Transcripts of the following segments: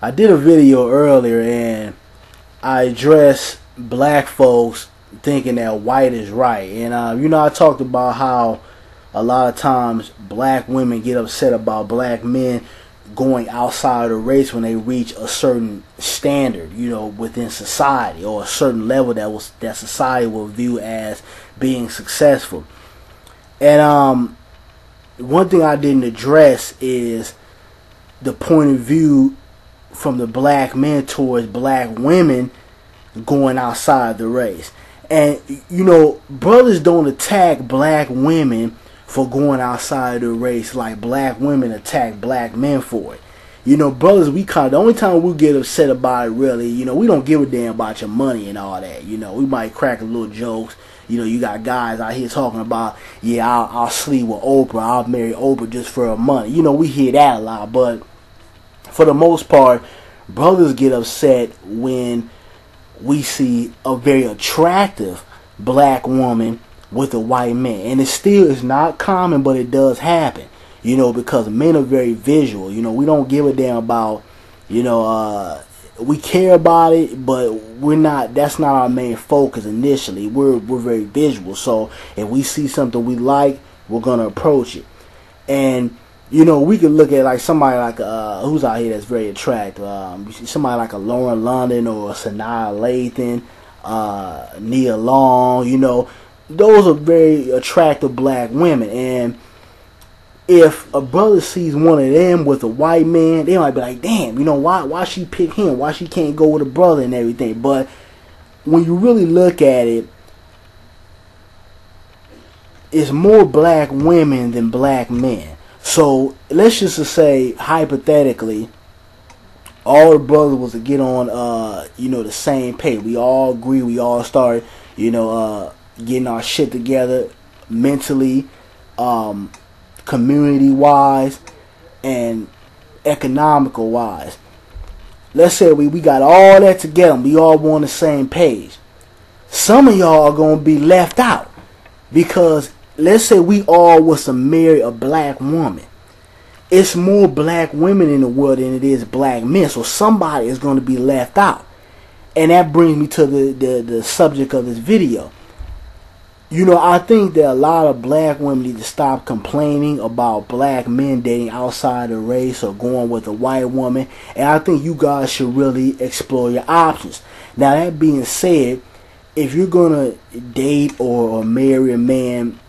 I did a video earlier and I addressed black folks thinking that white is right. And, you know, I talked about how a lot of times black women get upset about black men going outside of the race when they reach a certain standard, you know, within society, or a certain level that society will view as being successful. And one thing I didn't address is the point of view from the black men towards black women going outside the race. And, you know, brothers don't attack black women for going outside the race like black women attack black men for it. You know, brothers, the only time we get upset about it, really, you know, we don't give a damn about your money and all that. You know, we might crack a little jokes. You know, you got guys out here talking about, yeah, I'll sleep with Oprah, I'll marry Oprah just for her money. You know, we hear that a lot, but for the most part, brothers get upset when we see a very attractive black woman with a white man. And it's not common, but it does happen. You know, because men are very visual. You know, we don't give a damn about, you know, we care about it, but that's not our main focus initially. We're very visual. So if we see something we like, we're going to approach it. And, you know, we could look at like somebody like, who's out here that's very attractive. You see somebody like a Lauren London or a Sanaa Lathan, Nia Long, you know. Those are very attractive black women. And if a brother sees one of them with a white man, they might be like, damn, you know, why she pick him? Why she can't go with a brother and everything? But when you really look at it, it's more black women than black men. So let's just say, hypothetically, all the brothers was to get on, you know, the same page. We all agree. We all start, you know, getting our shit together mentally, community-wise, and economical-wise. Let's say we got all that together and we all on the same page. Some of y'all are going to be left out because let's say we all was to marry a black woman. It's more black women in the world than it is black men, so somebody is going to be left out. And that brings me to the subject of this video. You know, I think that a lot of black women need to stop complaining about black men dating outside the race or going with a white woman. And I think you guys should really explore your options. Now, that being said, if you're going to date or marry a man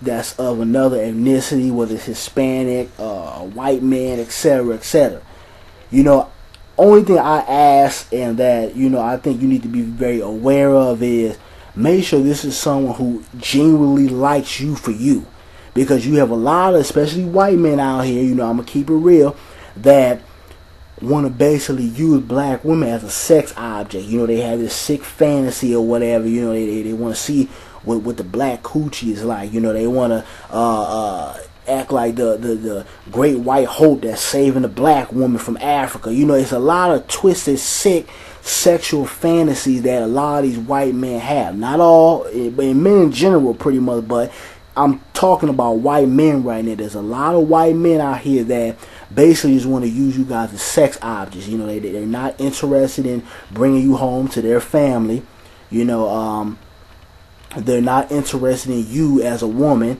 that's of another ethnicity, whether it's Hispanic, a white man, etc., etc., you know, only thing I ask and that, you know, I think you need to be very aware of is make sure this is someone who genuinely likes you for you. Because you have a lot of, especially white men out here, you know, I'm going to keep it real, that want to basically use black women as a sex object. You know, they have this sick fantasy or whatever. You know, they want to see what the black coochie is like. You know, they want to act like the great white hope that's saving the black woman from Africa. You know, it's a lot of twisted, sick sexual fantasies that a lot of these white men have. Not all, but men in general pretty much, but I'm talking about white men right now. There's a lot of white men out here that basically just want to use you guys as sex objects. You know, they're not interested in bringing you home to their family. You know, they're not interested in you as a woman.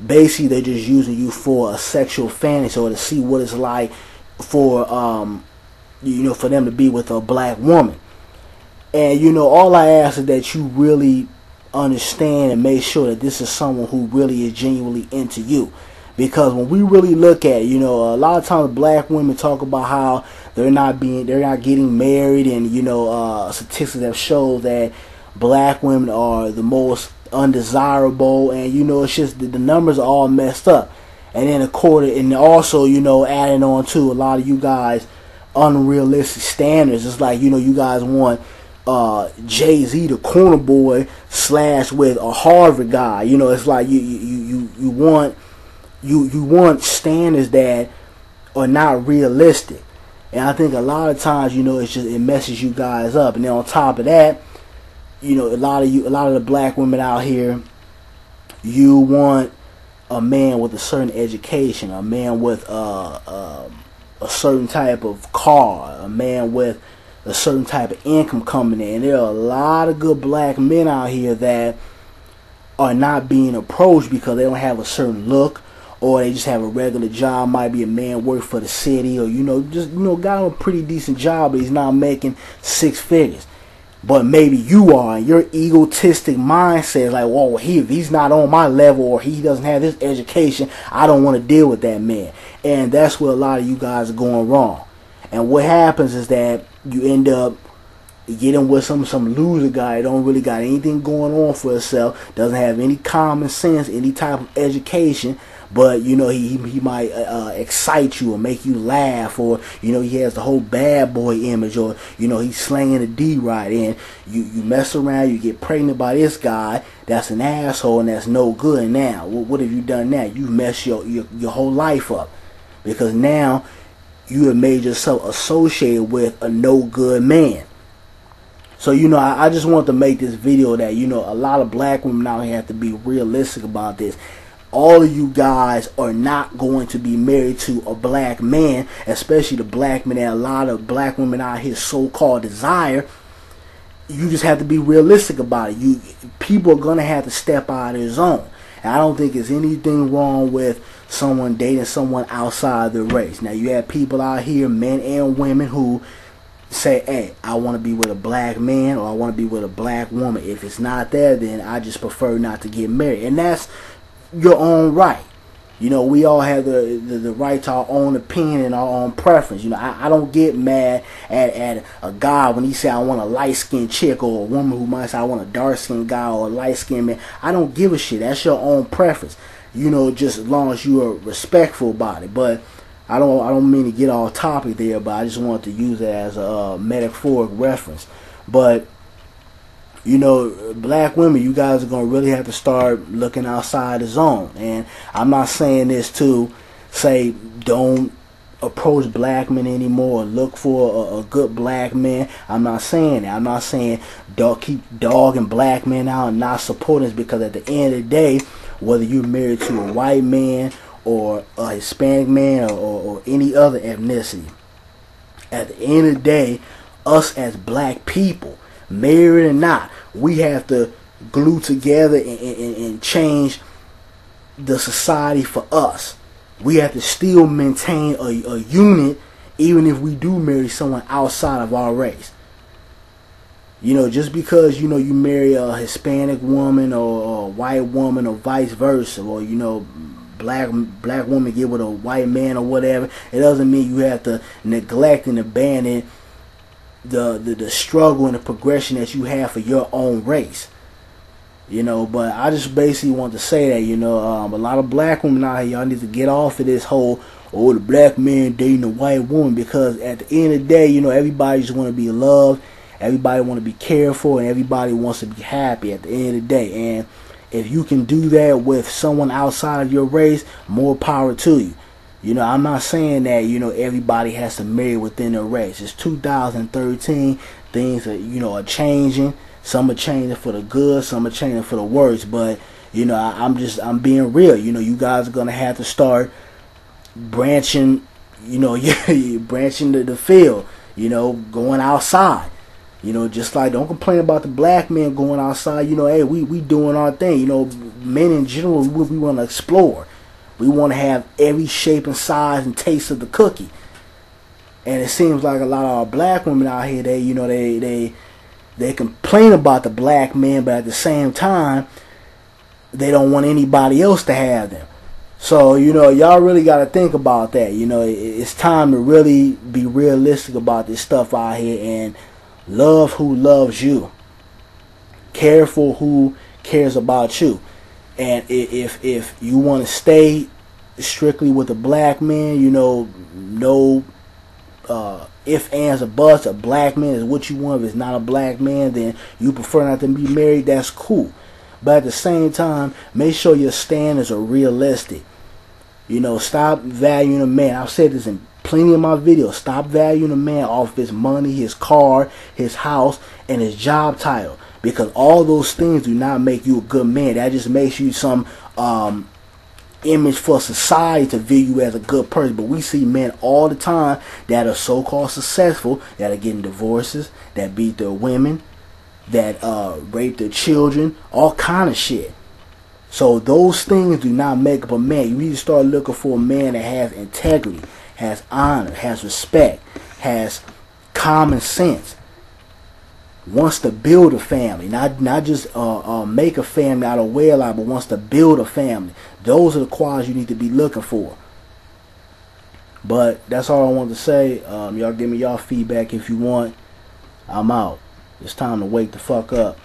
Basically, they're just using you for a sexual fantasy or to see what it's like for, you know, for them to be with a black woman. And, you know, all I ask is that you really understand and make sure that this is someone who really is genuinely into you. Because when we really look at it, you know, a lot of times black women talk about how they're not getting married, and, you know, statistics have shown that black women are the most undesirable, and, you know, it's just the numbers are all messed up. And then and also, you know, adding on to a lot of you guys unrealistic standards. It's like, you know, you guys want Jay-Z, the corner boy, / with a Harvard guy. You know, it's like you want standards that are not realistic. And I think a lot of times, you know, it messes you guys up. And then on top of that, you know, a lot of the black women out here, you want a man with a certain education, a man with a certain type of car, a man with a certain type of income coming in. There are a lot of good black men out here that are not being approached because they don't have a certain look, or they just have a regular job. Might be a man work for the city, or just got him a pretty decent job, but he's not making 6 figures. But maybe you are, and your egotistic mindset is like, well, if he's not on my level, or he doesn't have this education, I don't want to deal with that man. And that's where a lot of you guys are going wrong. And what happens is that you end up getting with some loser guy that don't really got anything going on for himself, doesn't have any common sense, any type of education, but he might excite you or make you laugh, or he has the whole bad boy image, or he's slanging a D right in. You mess around, you get pregnant by this guy that's an asshole and that's no good. And now what have you done now? You've messed your whole life up, because now you have made yourself associated with a no good man. So I just want to make this video that a lot of black women out here have to be realistic about this. All of you guys are not going to be married to a black man, especially the black men that a lot of black women out here so-called desire. You just have to be realistic about it. People are going to have to step out of their zone. And I don't think there's anything wrong with someone dating someone outside their race. Now, you have people out here, men and women, who say, hey, I want to be with a black man, or I want to be with a black woman. If it's not there, then I just prefer not to get married. And that's your own right. We all have the right to our own opinion and our own preference. I don't get mad at a guy when he say I want a light-skinned chick, or a woman who might say I want a dark-skinned guy or a light-skinned man. I don't give a shit. That's your own preference. Just as long as you are respectful about it. But I don't mean to get off topic there, but I just wanted to use it as a metaphoric reference. But black women, you guys are going to really have to start looking outside the zone. And I'm not saying this to say don't approach black men anymore, look for a good black man. I'm not saying that. I'm not saying keep dogging black men out and not supporting us, because at the end of the day, whether you're married to a white man or a Hispanic man, or any other ethnicity, at the end of the day, us as black people, married or not, we have to glue together and change the society for us. We have to still maintain a unit, even if we do marry someone outside of our race. Just because you marry a Hispanic woman or a white woman, or vice versa, or black woman get with a white man or whatever, it doesn't mean you have to neglect and abandon the struggle and the progression that you have for your own race. But I just basically want to say that a lot of black women out here, y'all need to get off of this whole the black man dating a white woman, because at the end of the day, everybody just want to be loved, everybody want to be cared for, and everybody wants to be happy at the end of the day. And if you can do that with someone outside of your race, more power to you. I'm not saying that, everybody has to marry within their race. It's 2013. Things are changing. Some are changing for the good, some are changing for the worse. But, I'm being real. You guys are going to have to start branching, branching the field, going outside. Just like, don't complain about the black man going outside. Hey, we doing our thing. Men in general, we want to explore. We want to have every shape and size and taste of the cookie. And it seems like a lot of our black women out here, they complain about the black man, but at the same time, they don't want anybody else to have them. So, y'all really got to think about that. It's time to really be realistic about this stuff out here, and love who loves you. Care for who cares about you. And if you want to stay strictly with a black man, no ifs, ands, or buts, a black man is what you want. If it's not a black man, then you prefer not to be married, that's cool. But at the same time, make sure your standards are realistic. Stop valuing a man. I've said this in plenty of my videos. Stop valuing a man off his money, his car, his house, and his job title. Because all those things do not make you a good man. That just makes you some image for society to view you as a good person. But we see men all the time that are so-called successful, that are getting divorces, that beat their women, that rape their children, all kind of shit. So those things do not make up a man. You need to start looking for a man that has integrity, has honor, has respect, has common sense, wants to build a family, not just make a family out of wedlock, but wants to build a family. Those are the qualities you need to be looking for. But that's all I wanted to say. Y'all give me y'all feedback if you want. I'm out. It's time to wake the fuck up.